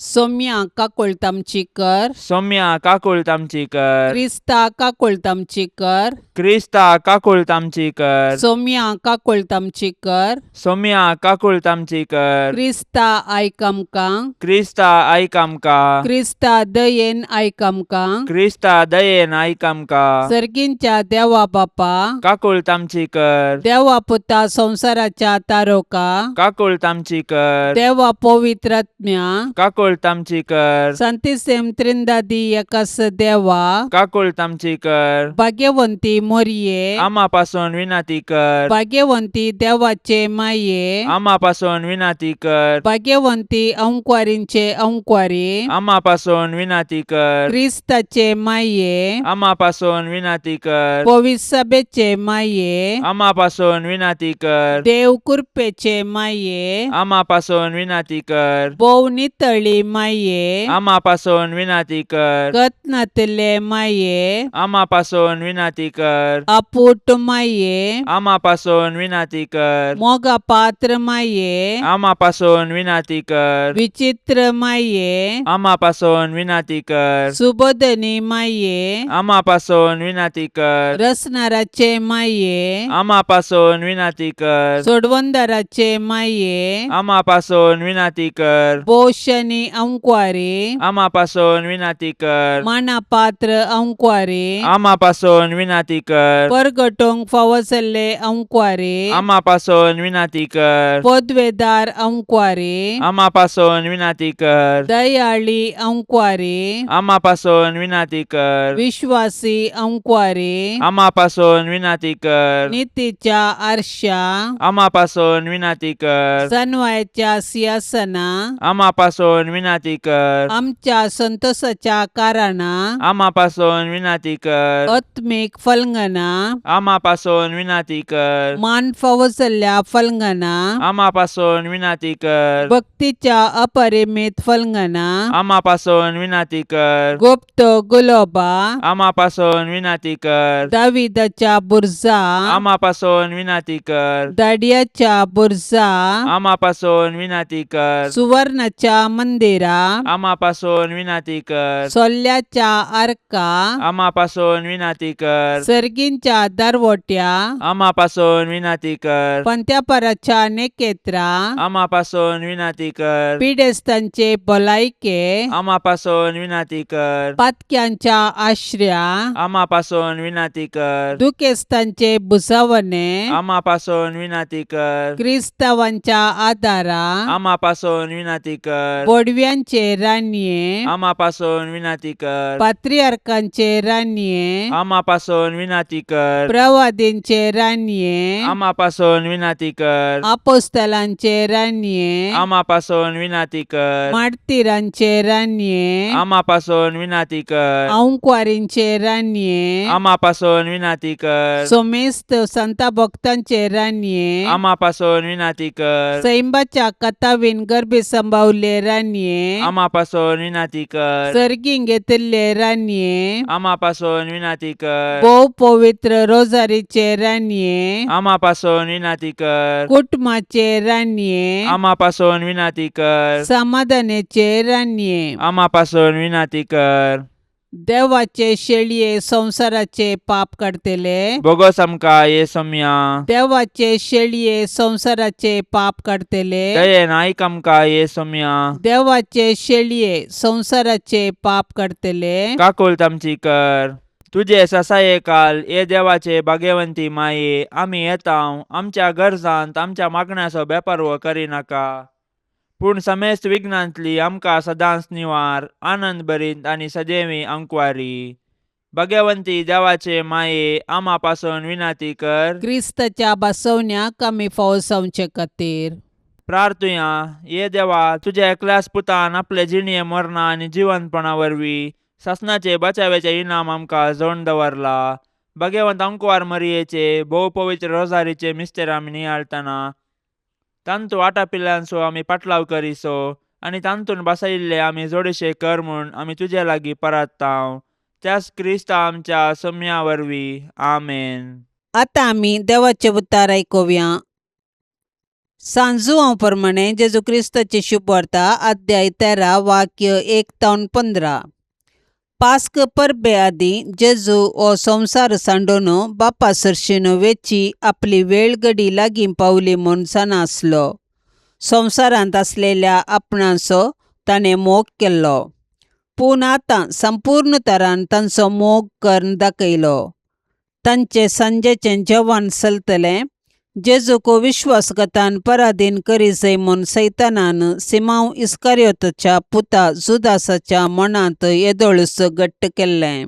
Speaker 2: सौम्या काकुळत आमची कर.
Speaker 3: सौम्या काकुळत आमची कर.
Speaker 2: क्रिस्ता काकुळत आमची कर.
Speaker 3: क्रिस्ता काकुळत आमची कर.
Speaker 2: सोम्या काकुळत आमची कर.
Speaker 3: सोम्या काकुळत आमची कर.
Speaker 2: क्रिस्ता आयक आमकां.
Speaker 3: क्रिस्ता आयक आमकां.
Speaker 2: क्रिस्ता दयेन आयक आमकां.
Speaker 3: क्रिस्ता दयेन आयक आमकां.
Speaker 2: सर्गींच्या देवा बापा.
Speaker 3: काकुळत आमची कर.
Speaker 2: देवा पुता संसाराच्या तारोका.
Speaker 3: काकुळत आमची कर.
Speaker 2: देवा पवित्रात्म्या.
Speaker 3: काकुळत आमची कर.
Speaker 2: संतिसेम त्रिंदादी एकास देवा.
Speaker 3: काकुळत आमची कर.
Speaker 2: भाग्यवंती मोरये.
Speaker 3: आम्हापासून विनंती कर.
Speaker 2: भाग्यवंती देवाचे माये.
Speaker 3: आम्हापासून विनंती कर.
Speaker 2: भाग्यवंती अंकुवारींचे अंकुवारी.
Speaker 3: आम्हापासून विनंती कर.
Speaker 2: क्रिस्ताचे माये.
Speaker 3: आम्हापासून विनंती कर.
Speaker 2: पवित्र सभेचे माये.
Speaker 3: आम्हापासून विनंती कर.
Speaker 2: देव कृपेचे माये.
Speaker 3: आम्हापासून विनंती कर.
Speaker 2: बोव नितळी माये.
Speaker 3: आम्हापासून विनंती कर.
Speaker 2: कतनातले माये.
Speaker 3: आम्हापासून विनंती कर.
Speaker 2: अपूट माये.
Speaker 3: आम्हापासून विनंती कर.
Speaker 2: मोगा पात्र माये.
Speaker 3: आम्हापासून विनंती कर.
Speaker 2: विचित्र माये.
Speaker 3: आम्हापासून विनंती कर.
Speaker 2: सुबोधनी माये.
Speaker 3: आम्हापासून विनंती कर.
Speaker 2: रसनाराचे माये.
Speaker 3: आम्हापासून विनंती कर.
Speaker 2: सोडवंदाराचे माये.
Speaker 3: आम्हापासून विनंती कर.
Speaker 2: बोशनी अंकुवारी.
Speaker 3: आम्हापासून विनंती कर.
Speaker 2: मानापात्र अंकुवारी.
Speaker 3: आम्हापासून विनंती कर.
Speaker 2: परगटोंग फावसले अंकुवारी.
Speaker 3: आम्हापासून विनंती कर.
Speaker 2: पदवेदार अंकुवारी.
Speaker 3: आम्हापासून विनंती कर.
Speaker 2: दयाळी अंकुवारी.
Speaker 3: आम्हापासून विनंती कर.
Speaker 2: विश्वासी अंकुवारी.
Speaker 3: आम्हापासून विनंती कर.
Speaker 2: नीतीच्या आरशा.
Speaker 3: आम्हापासून विनंती कर.
Speaker 2: सनवायच्या सिंहासना.
Speaker 3: आम्हापासून विनंती कर.
Speaker 2: आमच्या संतोषाच्या कारणा.
Speaker 3: आम्हापासून विनंती कर.
Speaker 2: आत्मिक फलंगना.
Speaker 3: आम्हापासून विनंती कर.
Speaker 2: मान फावसल्या फलंगना.
Speaker 3: आम्हापासून विनंती कर.
Speaker 2: भक्तीच्या अपरिमित फलंगना.
Speaker 3: आम्हापासून विनंती कर.
Speaker 2: गुप्त गुलोबा.
Speaker 3: आम्हापासून विनंती कर.
Speaker 2: दाविदाच्या बुर्जा.
Speaker 3: आम्हापासून विनंती कर.
Speaker 2: दाडियाच्या बुर्जा.
Speaker 3: आम्हापासून विनंती कर.
Speaker 2: सुवर्णाच्या मंदिरा.
Speaker 3: आम्हापासून विनंती कर.
Speaker 2: सोल्ल्याच्या आर्का.
Speaker 3: आम्हापासून विनंती कर.
Speaker 2: सर्गींच्या दरवट्या.
Speaker 3: आम्हापासून विनंती कर.
Speaker 2: पंत्यापराच्या नेकेत्रा.
Speaker 3: आम्हापासून विनंती कर.
Speaker 2: पिडेस्तांचे भलायके.
Speaker 3: आम्हापासून विनंती कर.
Speaker 2: पातक्यांच्या आश्रया.
Speaker 3: आम्हापासून विनंती कर.
Speaker 2: दुखेस्तांचे बुसावणे.
Speaker 3: आम्हापासून विनंती कर.
Speaker 2: क्रिस्तावांच्या आदारा.
Speaker 3: आम्हापासून विनंती कर.
Speaker 2: बोडव्यांचे रान्ये.
Speaker 3: आम्हापासून विनंती कर.
Speaker 2: पात्रियार्कांचे रान्ये.
Speaker 3: आम्हापासून विनंती कर.
Speaker 2: प्रवादींचे रान्ये.
Speaker 3: आम्हापासून विनंती कर.
Speaker 2: आपोस्तलांचे रान्ये.
Speaker 3: आम्हापासून विनंती कर.
Speaker 2: मार्तिरांचे रान्ये.
Speaker 3: आम्हापासून विनंती कर.
Speaker 2: अंकुवारींचे रान्ये.
Speaker 3: आम्हापासून विनंती कर.
Speaker 2: सोमेस्त संता भक्तांचे रान्ये.
Speaker 3: आम्हापासून विनंती कर.
Speaker 2: सैंबाच्या कथावीन गर्भे संभावले रान्ये.
Speaker 3: आम्हापासून विनंती कर.
Speaker 2: सर्गीं घेतिल्ले रान्ये.
Speaker 3: आम्हापासून विनंती कर.
Speaker 2: भोव पवित्र रोजारीचे रान्ये.
Speaker 3: आम्हापासून विनंती कर.
Speaker 2: कुटुंबाचे रान्ये.
Speaker 3: आम्हापासून विनंती कर.
Speaker 2: समाधानाचे रान्ये.
Speaker 3: आम्हापासून विनंती कर.
Speaker 2: देवाचे शेळये संसाराचे पाप काढतेले.
Speaker 3: बोगस आमकां येसुम्या.
Speaker 2: देवाचे शेळये संसाराचे पाप काढतेले.
Speaker 3: दयेन आयक आमकां येसुम्या.
Speaker 2: देवाचे शेळये संसाराचे पाप काढतेले.
Speaker 3: काकुळत आमची कर. तुझे ससाये काल ये देवाचे भाग्यवंती माये. आमी येताव आमच्या गरजांत आमच्या मागण्याचो बेपर्वो करिनाका. पूण समेस्त विघ्नांतली आमकां सदांच निवार. आनंद भरीत आनी सदैवी अंकुवारी. भाग्यवंती देवाचे माये. आम्हापासून विनंती कर.
Speaker 2: क्रिस्ताच्या बसवण्याक आमी फावसावचे खातीर
Speaker 3: प्रार्थुया. ये देवा तुझ्या एकल्याच पुतान आपले जिणये मरणा आनी जिवंतपणा वरवीं सासणाचे बचावेचे इनाम आमकां जोडून दवरला. भाग्यवंत अंकुवार मरियेचे भोव पवित्र रोजारीचे मिस्तेर आमी नियाळतना तांतू आटापिल्ल्यांचो आमी पाटलाव करिसो आनी तांतून बसयिल्ले आमी जोडेशे कर म्हूण आमी तुजे लागीं परताव. त्याच क्रिस्ता आमच्या सोम्या वरवीं. आमेन.
Speaker 2: आतां आमी देवाचे उतार आयकुया. सांजू हांव प्रमाणे जेजू क्रिस्ताची शुभ वार्ता अध्याय 13 वाक्य 1 ते 15. पास्क परबे आदी जेजू हो संसार सांडून बापा सरशीन वेची आपली वेळ घडी लागीं पावली म्हूण जानासलो. संवसारांत आसलेल्या आपणाचो ताणें मोग केल्लो, पूण आतां संपूर्ण तरान तांचो मोग करून दाखयलो. तांचे सांजेचें जेवण चलतलें. जेजूक विश्वासघातान पराधीन करी जै म्हूण सैतानान सिमांव इस्कारियोताच्या पुता जुदासाच्या मनांत येदोळूस घट्ट केल्लें.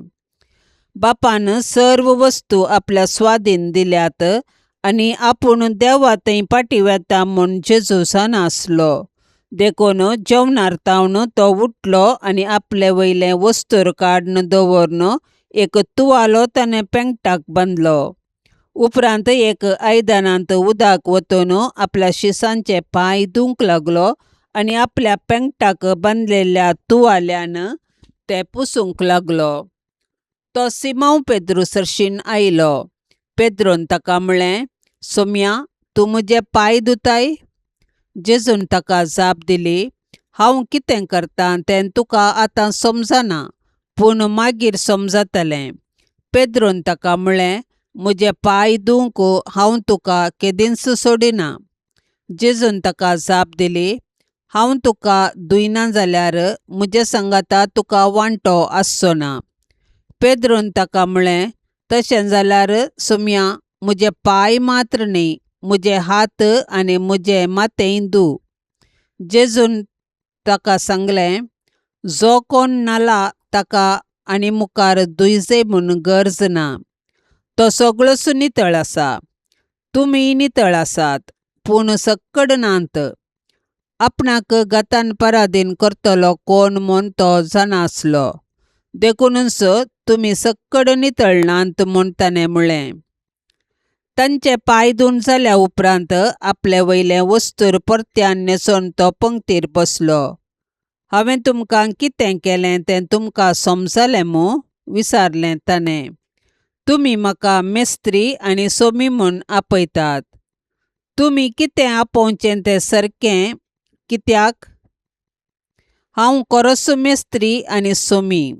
Speaker 2: बापान सर्व वस्तू आपल्या स्वाधीन दिल्यात आनी आपूण देवा थंय पाटी वेता म्हूण जेजू जानासलो. देखून जेवणार तावन तो उठलो आनी आपले वयले वस्तूर काडून दवरून एक तुवालो ताणें पेंगटाक बांदलो. उपरांत एक आयदनांत उदक वतून आपल्या शिसांचे पांय धुवंक लागलो आनी आपल्या पेंगटाक बांदलेल्या तुवाल्यान ते पुसूंक लागलो. तो सिमांव पेद्रू सरशीन आयलो. पेद्रोन ताका म्हणलें, सोम्या, तूं म्हजे पांय धुताय? जेजून ताका जाप दिली, हांव कितें करतां तें तुका आतां समजना, पूण मागीर समजतलें. पेद्रोन ताका म्हणलें, म्हजे पांय धुवंक हांव तुका केदींच सोडिना. जेजून ताका जाप दिली, हांव तुका धुयना जाल्यार म्हजे सांगाता तुका वांटो आसचो ना. पेद्रोन ताका म्हणलें, तशें जाल्यार सोम्या, म्हजे पांय मात्र न्ही, म्हजे हात आनी म्हजे माथेय धुव. जेजून ताका सांगलें, जो कोण नाला ताका आनी मुखार धुयजे म्हूण गरज ना. तो सगळोच नितळ आसा. तुमी नितळ आसात, पूण सक्कड नात. आपणाक घातान पराधीन करतलो कोण म्हूण तो जानासलो. देखूनच तुमी सक्कड नितळ नात म्हूण ताणें म्हणलें. तांचे पांय धुवन जाल्या उपरांत आपले वयले वस्तूर परत्यान न्हेसोवन तो पंक्तीर बसलो. हांवें तुमकां कितें केलें तें तुमकां समजलें मूं? विचारलें ताणें. तुमी म्हाका मेस्त्री आनी सोमी म्हूण आपयतात. तुमी कितें आपोवचें तें सारकें, कित्याक? हांव खरोच मेस्त्री आनी सोमी.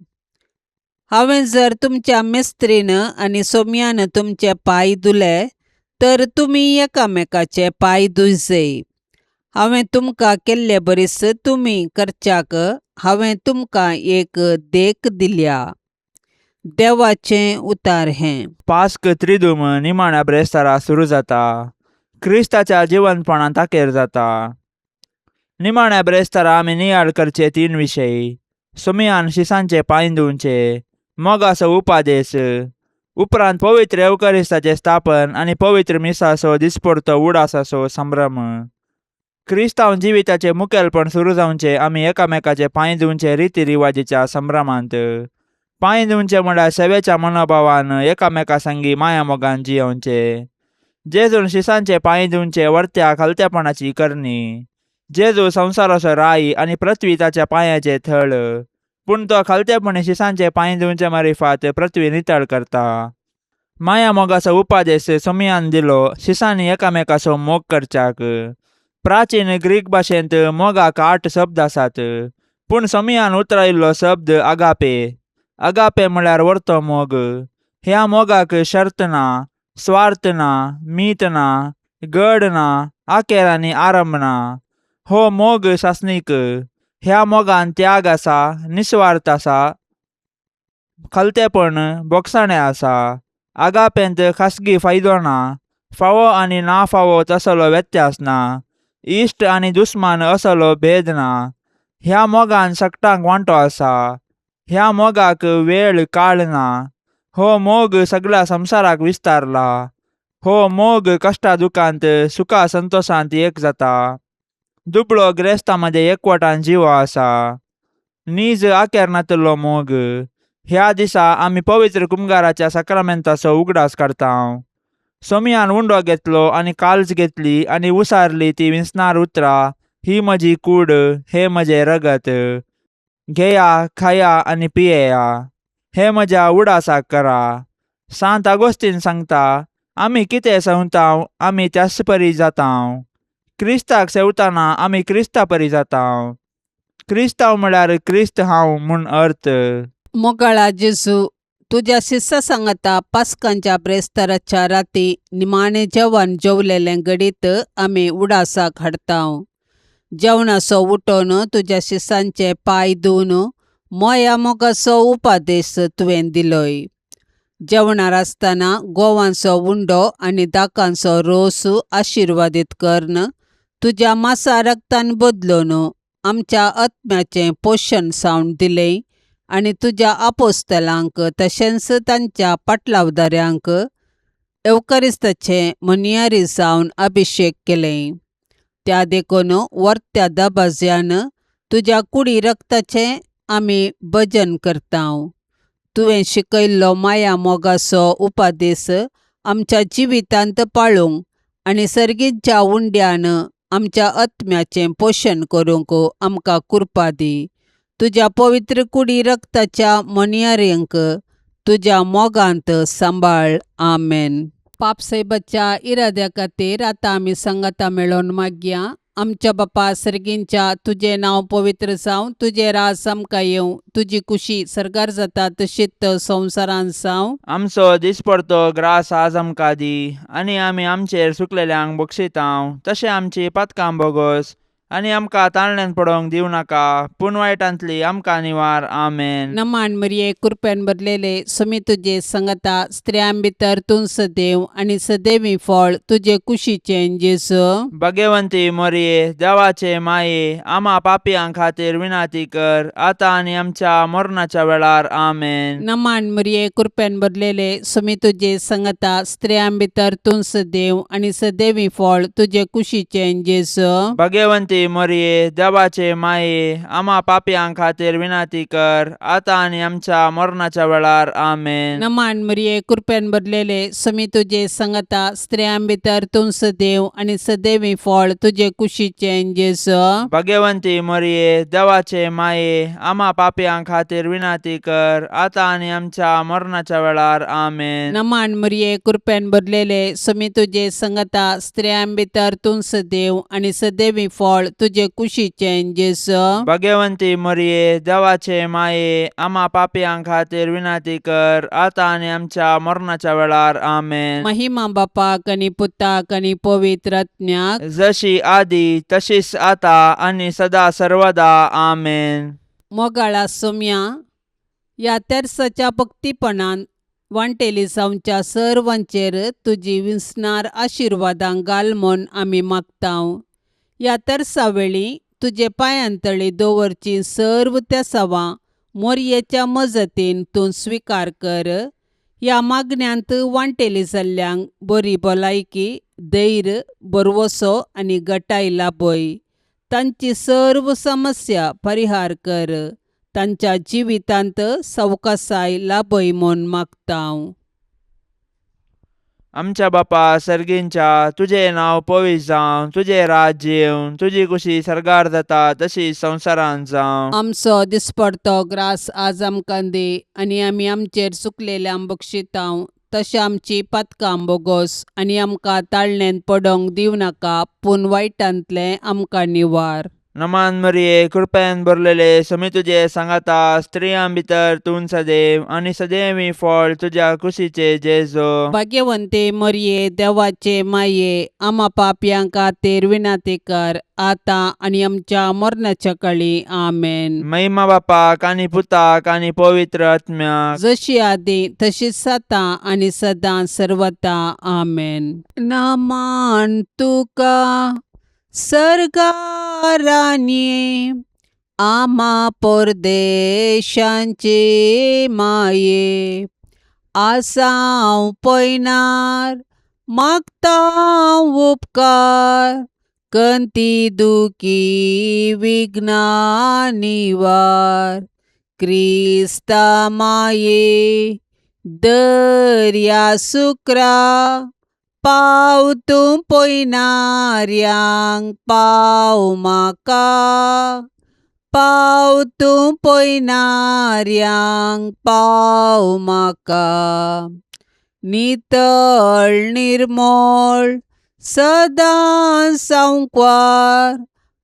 Speaker 2: हांवें जर तुमच्या मेस्त्रीन आनी सोमयान तुमचे पांय धुले तर तुमी एकामेकाचे पांय धुयजे. हांवें तुमकां केल्ले बरीस तुमी करच्याक हांवें तुमकां एक देख दिल्या. देवाचें उतार हें.
Speaker 3: पास्क त्रिदूम निमाण्या ब्रेस्तारा सुरू जाता. क्रिस्ताच्या जिवंतपणां ताकेर जाता. निमाण्या ब्रेस्तारा आमी नियाळ करचे 3 विशय. सोमयान शिसांचे पांय धुवचे, मोगाचो उपादेश, उपरांत पवित्र एवकरिस्ताचें स्थापन आनी पवित्र मिसाचो दिसपरतो उडासाचो संभ्रम. क्रिस्तांव जिविताचें मुखेलपण सुरू जावचें आमी एकामेकाचे पांय धुवचे रिती रिवाजीच्या संभ्रमांत. पांय धुवचे म्हळ्यार सेवेच्या मनोभावान एकामेका सांगी माया मोगान जियोवचें. जेजून शिसांचे पांय धुवचे वर्त्या खालतेपणाची करणी. जेजू संवसाराचो राई आनी पृथ्वी ताच्या पांयाचें थळ, पूण तो खालतेपणी शिसांचे पांय धुवचे मारिफात पृथ्वी नितळ करता. माया मोगाचो उपादेश सोमयान दिलो शिसांनी एकामेकाचो मोग करच्याक. प्राचीन ग्रीक भाशेंत मोगाक 8 शब्द आसात, पूण सोमयान उतरायिल्लो शब्द आगापे. आगापे म्हळ्यार वर्तो मोग. ह्या मोगाक शर्त ना, स्वार्थ ना, मीत ना, गड ना, आखेर आनी आरंभ ना. हो मोग शासनीक. ह्या मोगान त्याग आसा, निस्वार्थ आसा, खालतेपण, बोगसाणें आसा. आगापेंत खासगी फायदो ना, फावो आनी ना फावो तसलो व्यत्यास ना, इश्ट आनी दुस्मान असलो भेद ना. ह्या मोगान सकटांक वांटो आसा. ह्या मोगाक वेळ काळ ना. हो मोग सगळ्या संवसाराक विस्तारला. हो मोग कश्टा दुखांत, सुखा संतोशांत एक जाता. दुबळो ग्रेस्तांमध्ये एकवटान जिवो आसा. नीज आखेर नातलो मोग. ह्या दिसा आमी पवित्र कुंभाराच्या साक्रामेंताचो उगडास करतांव. सोमयान उंडो घेतलो आनी काल्ज घेतली आनी उसारली ती विंसणार उतरां, ही म्हजी कूड, हे म्हजें रगत. घेया, खाया आनी पियेया. हे म्हज्या उडासाक करा. सांत आगोस्तीन सांगता, आमी कितें सेवतांव आमी त्याच परी जातांव. क्रिस्ताक सेवताना आमी क्रिस्ता परी जातांव. क्रिस्तांव म्हळ्यार क्रिस्त हांव म्हूण अर्थ.
Speaker 2: मोगाळा जेजू, तुझ्या शिस्सा सांगता पास्कांच्या ब्रेस्ताराच्या राती निमाणे जेवण जेवलेलें घडीत आमी उडासाक हाडटाव. जेवणाचो उठोन तुझ्या शिस्सांचे पाय धुवन मोया मोगाचो उपादेश तुवें दिलोय. जेवणार आसतना गोवांचो उंडो आनी दाकांचो रोस आशिर्वादीत करन तुझ्या मासा रक्तान बदलून आमच्या आत्म्याचें पोशण सावन दिलें आनी तुझ्या आपोस्तलांक तशेंच तांच्या पाटलावदाऱ्यांक एवकारिस्ताचे मनियारी जावन अभिशेक केलें. त्या देखून वर्त्या दबाज्यान तुझ्या कुडी रक्ताचें आमी भजन करतांव. तुवें शिकयल्लो माया मोगाचो उपादेश आमच्या जिवितांत पाळूंक आनी सर्गींच्या उंड्यान आमच्या आत्म्याचें पोशण करूंक आमकां कृपा दी. तुझ्या पवित्र कुडी रक्ताच्या मनियारेंक तुझ्या मोगांत सांबाळ. आमेन. पापसैबाच्या इराद्या खातीर आतां आमी संगता मेळोन मागया. आमच्या बापा सर्गींच्या तुझें नांव पवित्र जावं, तुझें राज आमकां येवं, तुजी कुशी सरकार जाता तशीच संवसारांत जावं.
Speaker 3: आमचो दिसपडतो ग्रास आज आमकां दी, आनी आमी आमचेर सुकलेल्यांक बक्षितांव, तशें आमची पातकां बोगोस आनी आमकां ताळण्यांत पडोवंक दिवं नाका, पूण वायटांतली आमकां निवार. आमेन.
Speaker 2: नमान मरिये कृपेन भरलेले समी तुजे संगता स्त्रियां भितर तूं सदैव आनी सदैवी फळ तुजे कुशीचें जेजू.
Speaker 3: भाग्यवंती मरिये, देवाचे माये, आम्हा पापियां खातीर विनाती कर, आतां आनी आमच्या मरणाच्या वेळार. आमेन.
Speaker 2: नमान मरिये कृपेन भरलेले समी तुजे संगता स्त्रियां भितर तूं सदैव आनी सदैवी फळ तुजे कुशीचें जेजू.
Speaker 3: भाग्यवंती मरिये, देवाचे माये, आम्हा पापियां खातीर विनाती कर, आतां आनी आमच्या मरणाच्या वेळार. आमेन.
Speaker 2: नमान मरिये कृपेन भरलेले समी तुजे संगता स्त्रियां भितर तूं सदैव आनी सदैवी फळ तुजे कुशीचें जेजू.
Speaker 3: भाग्यवंती मरिये, देवाचे माये, आम्हा पापियां खातीर विनाती कर, आतां आनी आमच्या मरणाच्या वेळार. आमेन.
Speaker 2: नमान मरिये कृपेन भरलेले समी तुजे संगता स्त्रियां भितर तूं सदैव आनी सदैवी फळ तुजे कुशीचें जेजू.
Speaker 3: भाग्यवंती मरिये, देवाचे माये, आम्हा पापियां खातीर विनाती कर, आतां आनी आमच्या मरणाच्या वेळार. आमेन.
Speaker 2: महिमा बापाक आनी पुताक आनी पवित्र आत्म्याक,
Speaker 3: जशी आदी तशीच आता आनी सदा सर्वदा. आमेन.
Speaker 2: मोगाळा सोम्या, ह्या तेर्साच्या भक्तीपणान वांटेली जावच्या सर्वांचेर तुजी विस्नार आशिर्वादां घाल म्हूण आमी मागतांव. ह्या तेर्सा वेळी तुजे पांयांतळी दवरची सर्व त्या सवां मोरयेच्या मजतीन तूं स्विकार कर. ह्या मागण्यांत वांटेली जाल्ल्यांक बरी भलायकी, धैर्य, बरवसो आनी घटाय लाभय. तांची सर्व समस्या परिहार कर. तांच्या जिवितांत सवकासाय लाभय म्हूण मागतांव.
Speaker 3: आमच्या बापा सर्गींच्या, तुझें नांव पवित्र जावं, तुझें राज्य येवं, तुजी कुशी सरकार जाता तशी संवसारांत जावं.
Speaker 2: आमचो दिसपडतो ग्रास आज आमकां दी, आनी आमी आमचेर चुकलेल्यांक बक्षितांव, तशें आमची पातकां बोगोस आनी आमकां ताळणेंत पडोवंक दिवं नाका, पूण वायटांतलें आमकां निवार.
Speaker 3: नमान मरिये, कृपेन भरलेले समी तुजे सांगाता स्त्रियां भितर तूं सदैव आनी सदैवी फळ तुझ्या कुशीचे जेजू.
Speaker 2: भाग्यवंते मरिये, देवाचे माये, आम्हा पापयां खातीर विनाती कर, आतां आनी आमच्या मरणाच्या काळी. आमेन.
Speaker 3: महिमा बापाक आनी पुताक आनी पवित्र आत्म्याक,
Speaker 2: जशी आदी तशीच आतां आनी सदां सर्वदा. आमेन. नमान तुका सरकारांनी आम्हा परदेशांचे माये, आसांव पयनार मागतांव उपकार, कंती दुखी विघ्ना निवार. क्रिस्ता माये, दर्या सुक्रा, पाव तूं पयनाऱ्यांक पाव म्हाका, पाव तूं पयनाऱ्यांक पाव म्हाका. नितळ निर्मळ सदां सांकवार,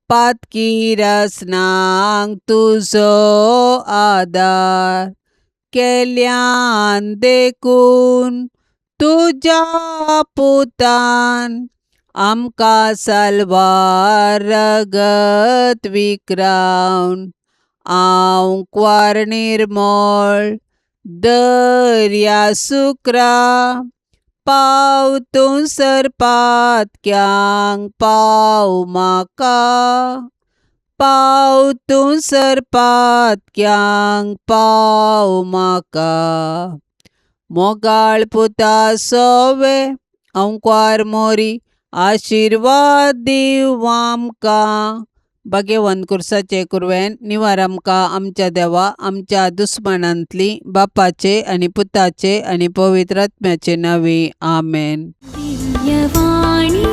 Speaker 2: पातकी रसनांक तुजो आदार. केल्यान देखून तुज्या पुतान आमकां साल्वार रगत विक्रावन हांव क्वार निर्मळ दर्या सुक्रा पाव तूं सरपातक्यांक पाव म्हाका पाव तूं सरपातक्यांक पाव म्हाका मोगाळ पुता सोवे अंक्वार मोरी आशिर्वाद दिव आमकां भाग्यवान कुर्साचे कुरवेन निवार आमकां आमच्या देवा आमच्या दुस्मनांतली बापाचे आनी पुताचे आनी पवित्र आत्म्याचे नांवे आमेन.
Speaker 1: दिव्यवाणी